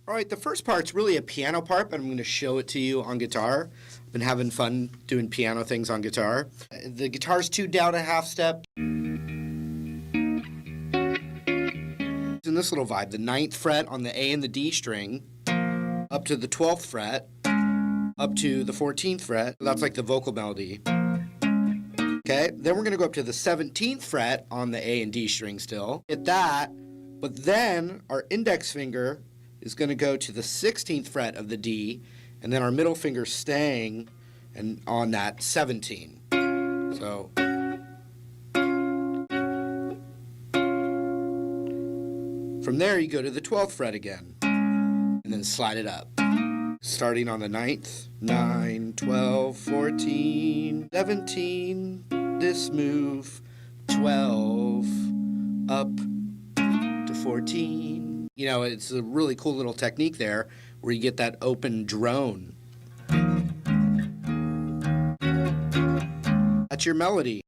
All right, the first part's really a piano part, but I'm going to show it to you on guitar. I've been having fun doing piano things on guitar. The guitar's 2 down a half step. In this little vibe, the 9th fret on the A and the D string, up to the 12th fret, up to the 14th fret. That's like the vocal melody. Okay, then we're going to go up to the 17th fret on the A and D string still. Hit that, but then our index finger is going to go to the 16th fret of the D, and then our middle finger staying and on that 17. So from there you go to the 12th fret again, and then slide it up. Starting on the 9th, 9, 12, 14, 17, this move, 12, up to 14. You know, it's a really cool little technique there where you get that open drone. That's your melody.